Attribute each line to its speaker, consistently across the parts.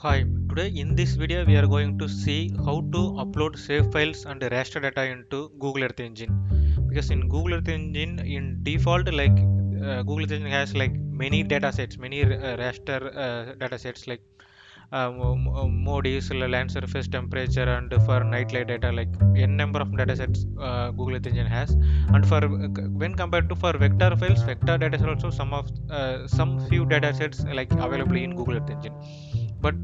Speaker 1: Hi, today in this video we are going to see how to upload save files and raster data into Google Earth Engine. Because in Google Earth Engine, in default, Google Earth Engine has like many data sets, many raster data sets like MODIs, land surface temperature, and for nightlight data, like n number of data sets Google Earth Engine has. And for when compared to for vector files, vector data is also some few data sets like available in Google Earth Engine. But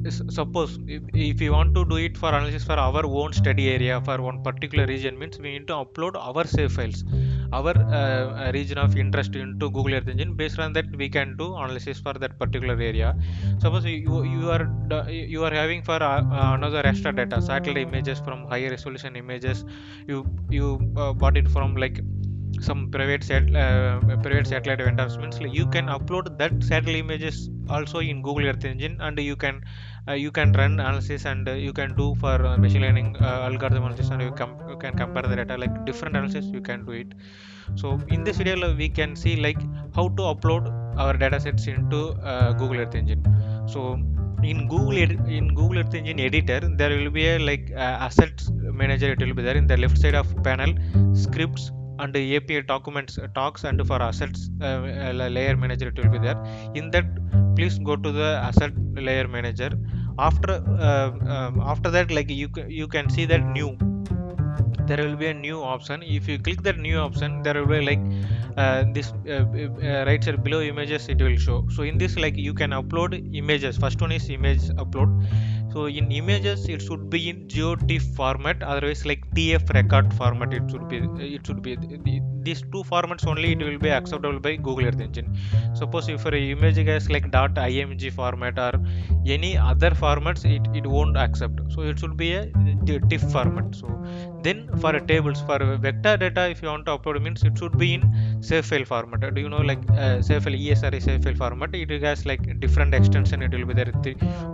Speaker 1: suppose if we want to do it for analysis for our own study area for one particular region, means we need to upload our save files, our region of interest into Google Earth Engine. Based on that, we can do analysis for that particular area. Suppose you are having for another extra data satellite images from higher resolution images. You bought it from like some private satellite vendors, means like you can upload that satellite images also in Google Earth Engine, and you can run analysis, and you can do for machine learning algorithm analysis, and you can compare the data like different analysis you can do it. So in this video we can see like how to upload our data sets into Google Earth Engine. So in Google Earth Engine editor, there will be a assets manager. It will be there in the left side of panel, scripts and API documents, talks, and for assets layer manager it will be there. In that, please go to the asset layer manager. After that, like you can see that new, there will be a new option. If you click that new option, there will be like this right side below images it will show. So in this, like you can upload images. First one is image upload. So in images it should be in GeoTIFF format, otherwise like TF record format. It should be these two formats only it will be acceptable by Google Earth Engine. Suppose if your image is like .img format or any other formats, it won't accept. So it should be a TIFF format. So then for tables, for vector data, if you want to upload, means it should be in save file format. Do you know like save file ESR is save file format? It has like different extension. It will be there,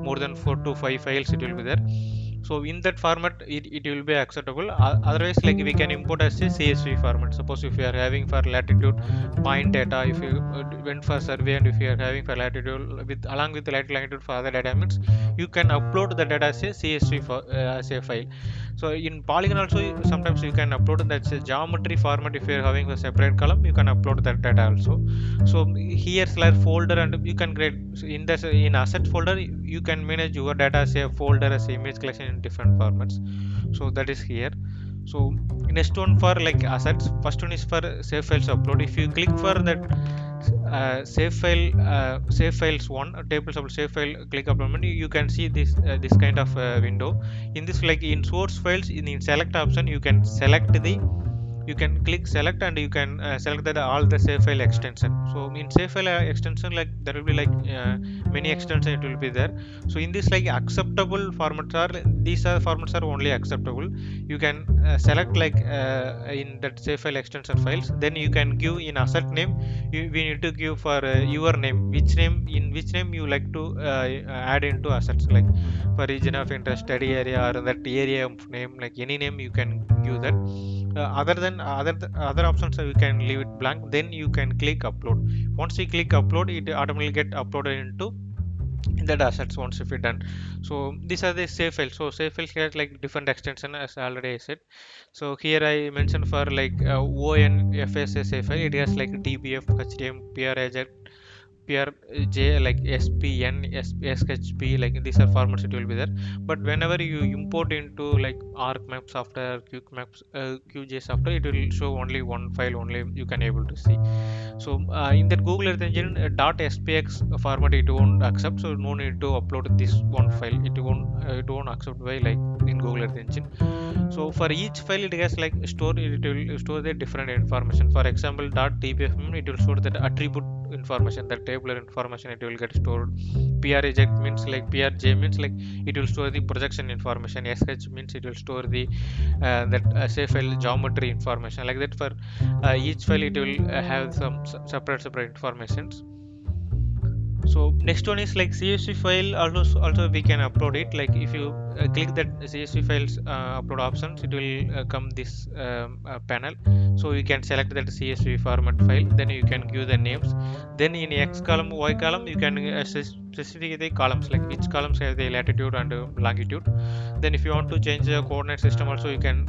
Speaker 1: more than 4 to 5 files it will be there. So in that format it will be acceptable. Otherwise, like we can import as a CSV format. Suppose if you are having for latitude point data, if you went for survey, and if you are having for latitude with along with the longitude for other data, means you can upload the data as a CSV as a file. So in Polygon also, sometimes you can upload that's a geometry format. If you are having a separate column, you can upload that data also. So here select folder, and you can create in this in asset folder. You can manage your data as a folder, as a image collection in different formats. So that is here. So next one for like assets, first one is for save files upload. If you click for that save files one, tables of save file, click upload, you can see this kind of window. In this, like in source files, in select option, you can click select, and you can select that all the save file extension. So in save file extension, like there will be like many extension it will be there. So in this, like acceptable formats are, these are formats are only acceptable. You can select like in that save file extension files. Then you can give in asset name, we need to give for your name, which name you like to add into assets, like for region of interest, study area, or that area of name, like any name you can give that. Other options, you can leave it blank. Then you can click upload. Once you click upload, it automatically get uploaded into in the assets once if it done. So these are the save files. So save files has like different extension, as already I said. So here I mentioned for like ONFS save file, it has like DBF, HDM, PRAJ, PRJ, like SPN, SHP, like these are formats it will be there. But whenever you import into like ArcMap software, QJ software, it will show only one file only you can able to see. So in that Google Earth Engine .spx format it won't accept, so no need to upload this one file. It won't accept by like in Google Earth Engine. So for each file it has like it will store the different information. For example, .dbf, it will store that attribute information, that tabular information it will get stored. PRJ means like PRJ means like it will store the projection information. SH means it will store the that say file geometry information, like that. For each file it will have some separate informations. So next one is like CSV file. Also we can upload it. Like if you click that CSV files upload options, it will come this panel. So you can select that CSV format file, then you can give the names. Then in X column, Y column, you can specify the columns, like which columns have the latitude and longitude. Then if you want to change the coordinate system also, you can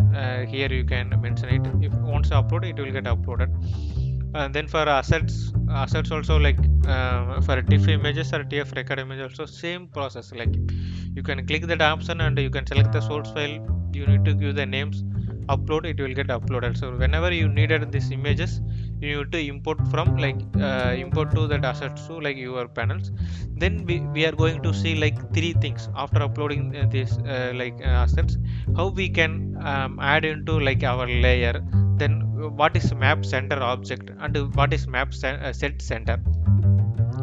Speaker 1: here you can mention it. If once upload, it will get uploaded. And then for assets also, like for TIFF images or TF record image also same process. Like you can click that option and you can select the source file. You need to give the names, upload, it will get uploaded. So whenever you needed these images, you need to import from, like import to that assets to like your panels. Then we are going to see like three things after uploading these assets, how we can add into like our layer. Then what is map center object and what is set center.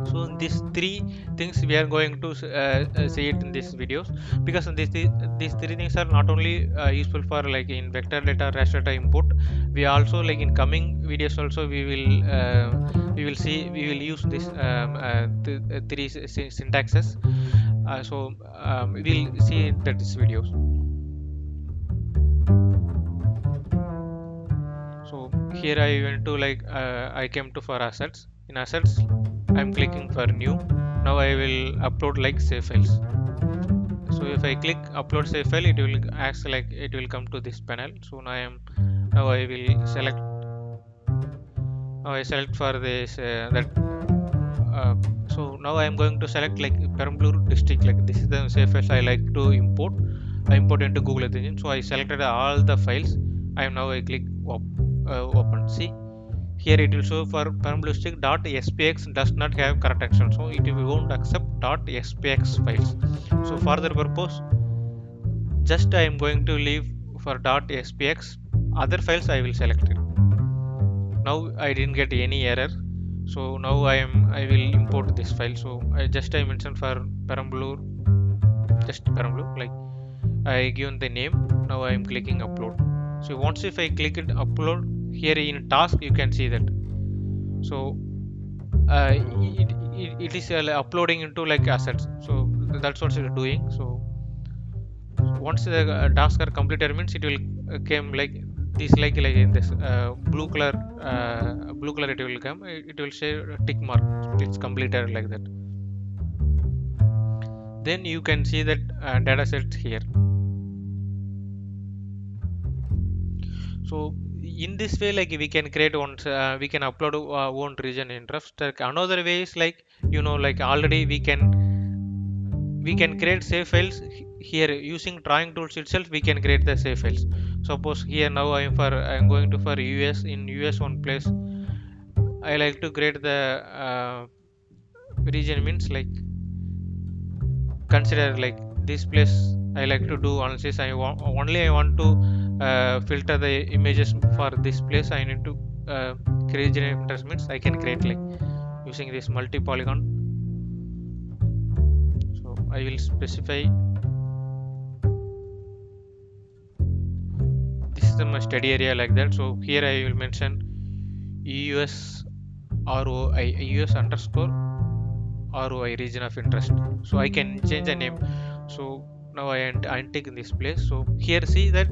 Speaker 1: So these three things we are going to see it in this videos, because these three things are not only useful for like in vector data, raster data import. We also, like in coming videos also, we will use this three syntaxes. We will see that these videos. So here I went to like I came to for assets. In assets I'm clicking for new. Now I will upload like save files. So if I click upload save file, it will ask, like it will come to this panel. So now I will select. Now I select for this uh, so now I am going to select like Perambalur district. Like this is the save files I like to import. I import into Google Earth Engine. So I selected all the files. I click open. See, here it will show for Perambalur dot spx does not have correct action, so it won't accept dot spx files. So for the purpose, just I am going to leave for dot spx. Other files I will select it. Now I didn't get any error. So now I will import this file. So I mentioned for Perambalur, just Perambalur, like I given the name. Now I am clicking upload. So once if I click it upload, here in task you can see that. So it is uploading into like assets. So that's what it is doing. So once the tasks are completed means it will came like this, like in this blue color it will come. It will say tick mark, it's completed, like that. Then you can see that data set here. So in this way, like we can create one we can upload one region interest. Another way is like, like already we can create save files here using drawing tools itself. We can create the save files. Suppose here now I'm going to for US. In US one place I like to create the region means, like consider like this place I like to do analysis. I want to filter the images for this place. I need to create region interest means I can create like using this multi polygon. So I will specify this is my study area, like that. So here I will mention US ROI, US underscore ROI, region of interest. So I can change the name. So now I untick in this place. So here see that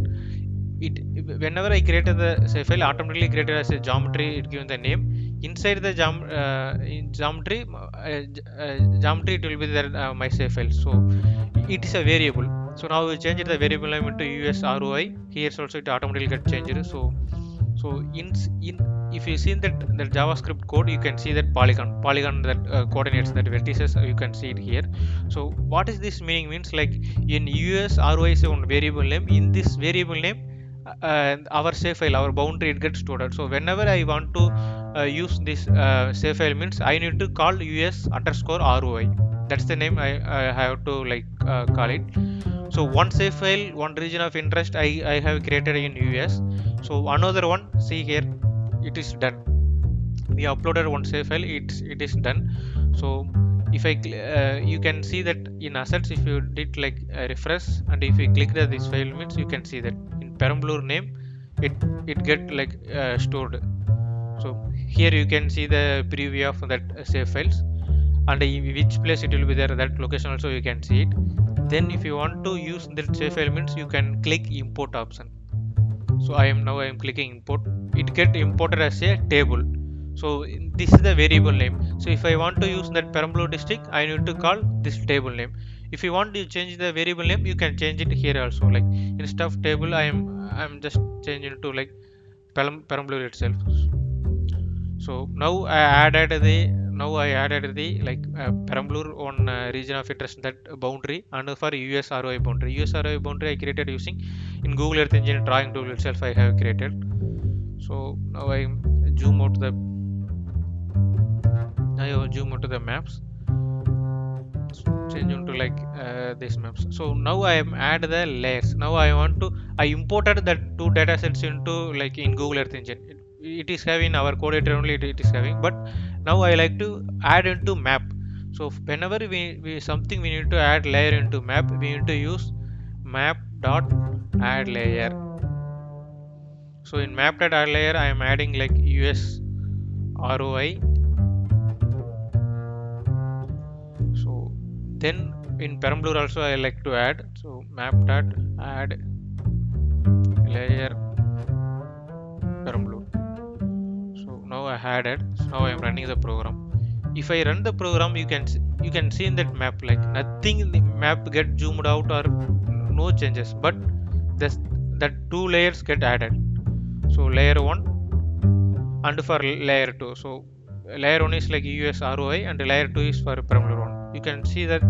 Speaker 1: it, whenever I created the save file, automatically created as a geometry, it given the name. Inside the in geometry geometry, it will be there my save file. So it is a variable. So now we change the variable name into US ROI. Here also it automatically get changed. So in if you see that JavaScript code, you can see that polygon that coordinates that vertices. You can see it here. So what is this meaning means, like in US ROI is one variable name. In this variable name, our save file, our boundary, it gets stored. So whenever I want to use this save file means I need to call US underscore ROI. That's the name I have to like call it. So one save file, one region of interest I have created in US. So another one, see here, it is done. We uploaded one save file, it is done. So if I you can see that in assets, if you did like refresh and if you click this file means, you can see that in Perambalur name it get like stored. So here you can see the preview of that save files. and in which place it will be there, that location also you can see it. Then if you want to use that shapefile means you can click import option. So I am clicking import, it get imported as a table. So this is the variable name. So if I want to use that Perambalur district, I need to call this table name. If you want to change the variable name, you can change it here also, like instead of table I'm just changing it to like Perambalur itself. So now I added the like Perambalur on region of interest, that boundary, and for USROI boundary. USROI boundary I created using in Google Earth Engine drawing tool itself I have created. So now I zoom out to the maps, change into like these maps. So now I am add the layers. Now I imported the two data sets into like in Google Earth Engine. It is having our code editor only, it is having, but now I like to add into map. So whenever we something we need to add layer into map, we need to use map dot add layer. So in map dot add layer I am adding like US ROI. So then in Perambalur also I like to add, so map dot add layer Perambalur. So now I added. So now I am running the program. If I run the program, you can see in that map like nothing in the map get zoomed out or no changes, but this that two layers get added. So layer 1 and for layer 2. So layer 1 is like US ROI and layer 2 is for Perambalur 1. You can see that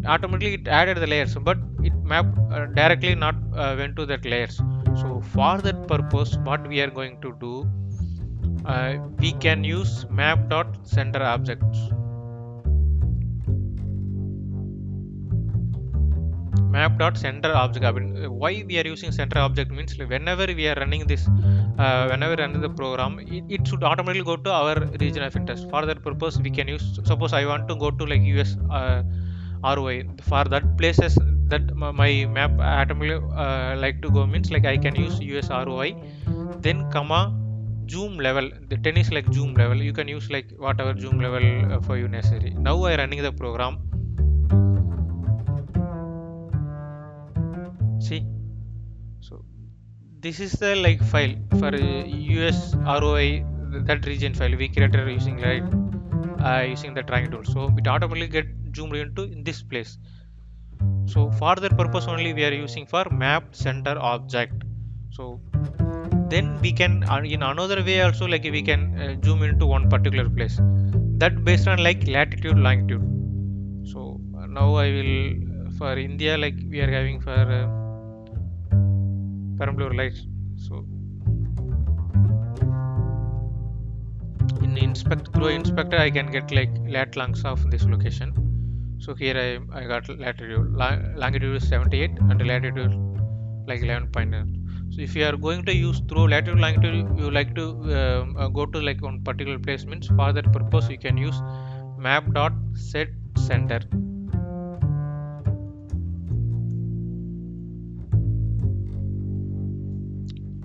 Speaker 1: automatically it added the layers, but it mapped directly not went to that layers. So for that purpose what we are going to do, we can use map dot center objects. Map dot center object. Why we are using center object means like whenever we are running this, whenever running the program, it should automatically go to our region of interest. For that purpose we can use, suppose I want to go to like US ROI, for that places that my map automatically like to go means like I can use US ROI, then comma zoom level. The 10 is like zoom level, you can use like whatever zoom level for you necessary. Now I running the program, see. So this is the like file for US ROI, that region file we created using like using the drawing tool. So it automatically get zoomed into in this place. So for that purpose only we are using for map center object. So then we can in another way also like we can zoom into one particular place, that based on like latitude longitude. So now I will for India like we are having for Perambalur light. So in inspect through inspector I can get like lat longs of this location. So here I got latitude, longitude is 78 and latitude like 11.9. So if you are going to use through latitude longitude, you like to go to like one particular place means for that purpose you can use map dot set center.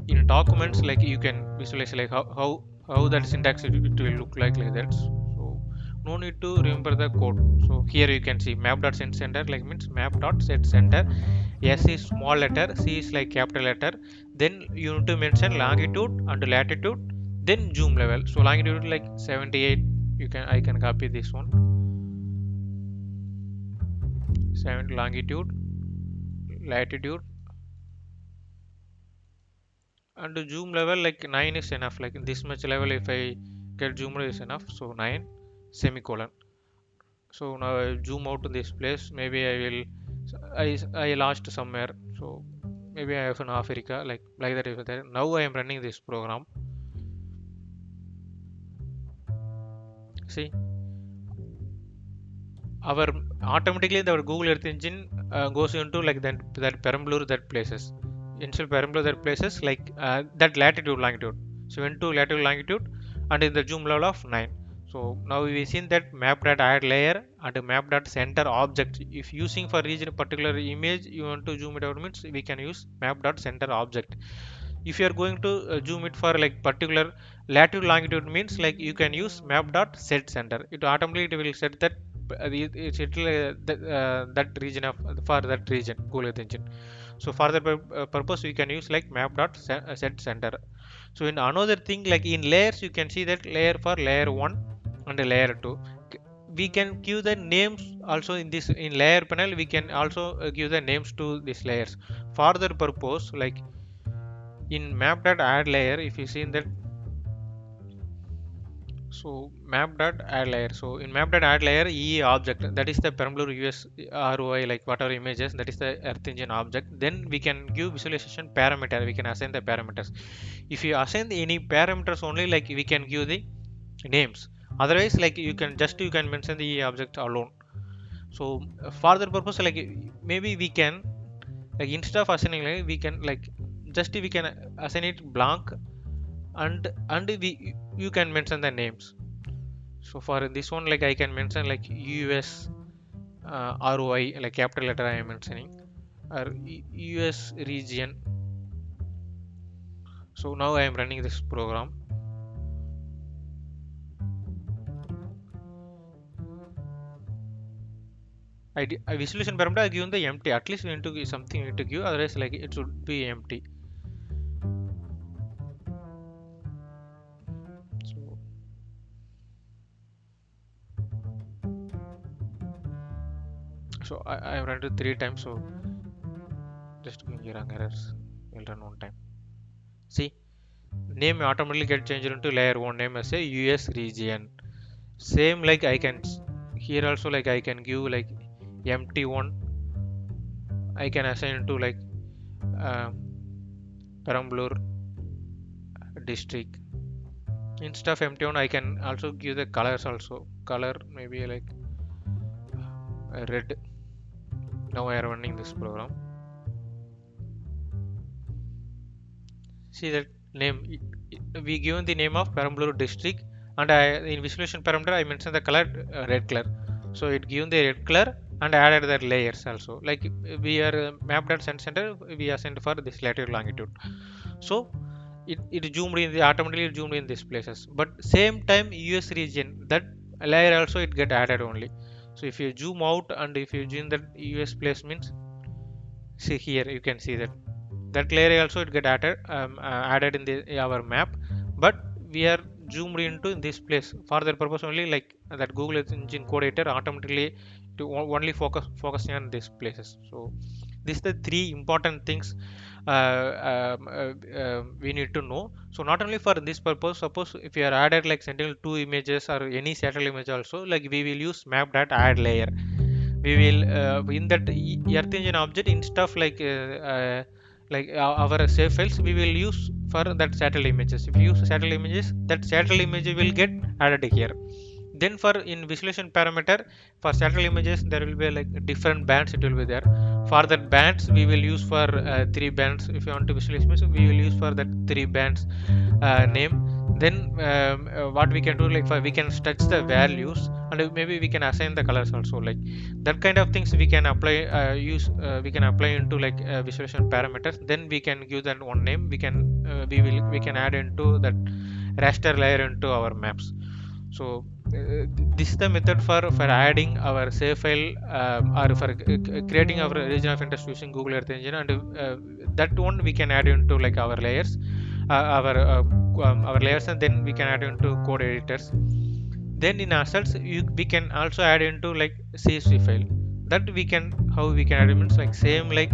Speaker 1: In documents like you can visualize like how that syntax it will look like that. So no need to remember the code. So here you can see map dot set center like means map dot set center. S is small letter, C is like capital letter. Then you need to mention longitude and latitude, then zoom level. So longitude like 78. I can copy this one. 7 longitude, latitude, and the zoom level like 9 is enough. Like in this much level, if I get zoom is enough. So 9 semicolon. So now I zoom out to this place. Maybe I lost somewhere. So maybe I have in Africa like that is there. Now I am running this program. See, our automatically the Google Earth Engine goes into like that Perambalur that places. Instead Perambalur that places like that latitude longitude. So went to latitude longitude and in the zoom level of 9. So now we seen that map dot add layer and map dot center object. If using for region particular image you want to zoom it out means we can use map dot center object. If you are going to zoom it for like particular latitude longitude means like you can use map dot set center. It automatically it will set that that region of for that region Google Earth Engine. So for that purpose we can use like map dot set center. So in another thing like in layers you can see that layer for layer 1 and layer 2. We can give the names also in this in layer panel. We can also give the names to these layers. For that purpose like in map dot add layer, if you see in that, so map dot add layer, so in map dot add layer e object, that is the Perambulur US ROI, like whatever images, that is the Earth Engine object. Then we can give visualization parameter, we can assign the parameters. If you assign any parameters only, like we can give the names. Otherwise like you can just you can mention the e object alone. So for that purpose like maybe we can like instead of assigning like we can like just we can assign it blank, and we you can mention the names. So for this one like I can mention like US ROI, like capital letter I am mentioning, or US region. So now I am running this program. I visualization parameter I given the empty, at least we need to give something, we need to give, otherwise like it should be empty. So I have run it 3 times, so just giving you wrong errors. We'll run one time. See, name automatically get changed into layer 1 name as a US region. Same like I can here also like I can give like empty one, I can assign to like uh, Perambulur district. Instead of empty one I can also give the colors also, color maybe like red. Now I am running this program. See that name, we given the name of Perambulur district, and in visualization parameter I mentioned the color red color. So it given the red color and added the layers also. Like we are mapped at center, we are sent for this latitude longitude. So it zoomed in the automatically zoomed in these places. But same time US region, that layer also it get added only. So if you zoom out and if you zoom that US place means, see here you can see that that layer also it get added in the our map. But we are zoomed into this place for that purpose only, like that Google Earth Engine code editor automatically to only focusing on these places. So these are the three important things we need to know. So not only for this purpose, suppose if you are added like Sentinel-2 images or any satellite image also, like we will use map dot add layer. We will in that Earth Engine object instead of our save files, we will use for that satellite images. If you use satellite images, that satellite image will get added here. Then for in visualization parameter, for satellite images there will be like different bands, it will be there. For that bands we will use for 3 bands. If you want to visualize images, we will use for that 3 bands name. Then what we can do, like for we can touch the values, and maybe we can assign the colors also, like that kind of things we can apply use we can apply into like visualization parameters. Then we can give that one name, we can we can add into that raster layer into our maps. So this is the method for adding our save file or for creating our region of interest using Google Earth Engine. And that one we can add into like our layers, our layers, and then we can add into code editors. Then in assets we can also add into like CSV file. That we can, how we can add means like same like,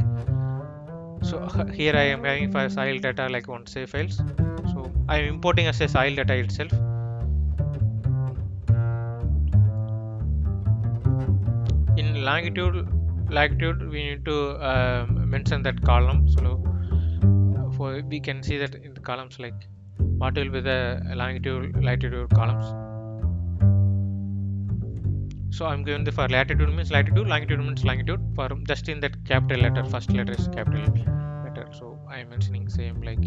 Speaker 1: so here I am having for soil data like one save files. So I am importing as a soil data itself. In latitude we need to mention that column. So for we can see that in the columns like what will be the longitude latitude columns. So I'm given the for latitude means latitude, longitude means longitude, for just in that capital letter, first letter is capital letter. So I am mentioning same like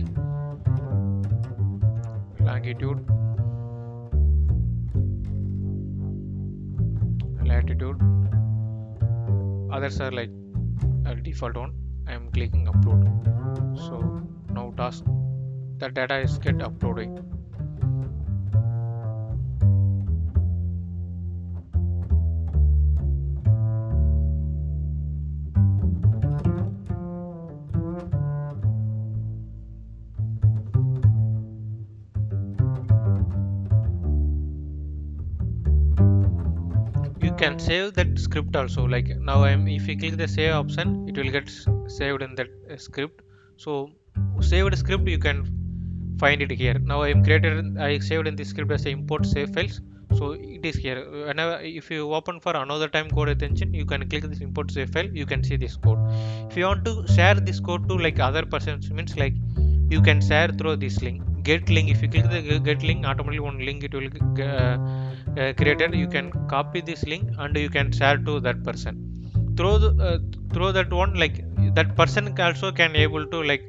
Speaker 1: longitude, latitude, others are like a default one. I am clicking upload. So now task that data is get uploading. You can save that script also, like now I'm if you click the save option, it will get saved in that script. So saved script you can find it here. Now I saved in this script as a import save files. So it is here. Whenever if you open for another time code attention, you can click this import save file, you can see this code. If you want to share this code to like other persons, means like you can share through this link, get link. If you click the get link, automatically one link it will created. You can copy this link and you can share to that person through through that one, like that person also can able to like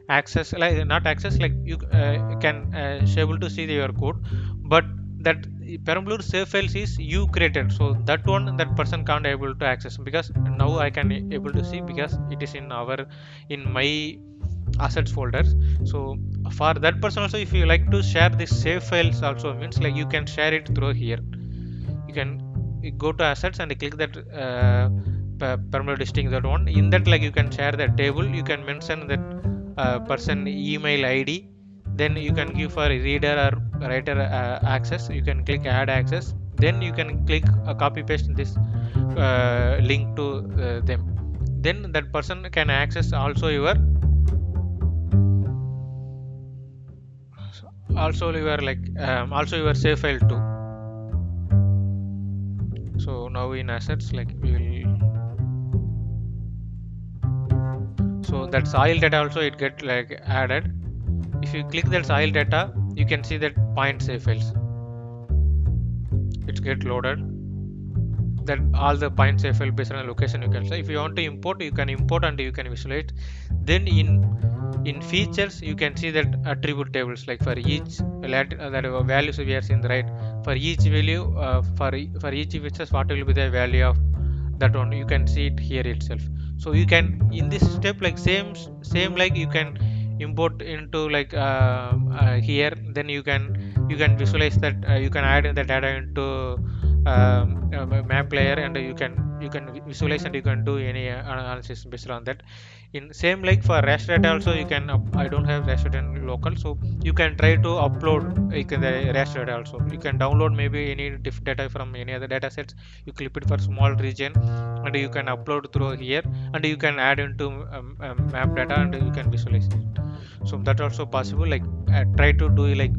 Speaker 1: access, like not access, like you can able to see your code. But that perambulate save files is you created, so that one that person can't able to access, because now I can able to see because it is in our in my assets folders. So for that person also, if you like to share this save files also, means like you can share it through here. You can go to assets and click that permanent listing, that one. In that, like you can share the table, you can mention that person email id, then you can give for reader or writer access. You can click add access, then you can click copy paste this link to them, then that person can access also your like also your save file too. So now in assets, like we will, so that soil data also it get like added. If you click that soil data, you can see that point save files, it's get loaded, that all the point save file based on the location you can say. If you want to import, you can import and you can visualize. Then in features you can see that attribute tables, like for each that values we are seeing, right? For each value for each features, what will be the value of that one, you can see it here itself. So you can in this step, like same like you can import into like here, then you can visualize that you can add the data into map layer, and you can visualize and you can do any analysis based on that. In same like for raster data also, you can I don't have raster data local, so you can try to upload the raster data also. You can download maybe any different data from any other data sets, you clip it for small region, and you can upload through here, and you can add into map data and you can visualize it. So that also possible, like try to do like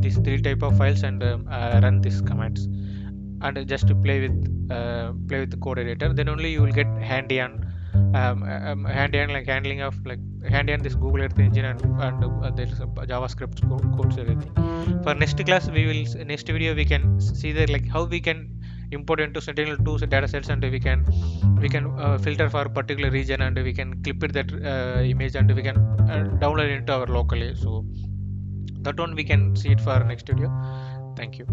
Speaker 1: these three type of files and run these commands, and just to play with the code editor, then only you will get handy on handy on like handling of like handy on this Google Earth Engine, and there is a JavaScript codes everything. For next class we will next video we can see that like how we can import into Sentinel-2 data sets, and we can filter for a particular region, and we can clip it that image, and we can download it into our locally. So that one we can see it for next video. Thank you.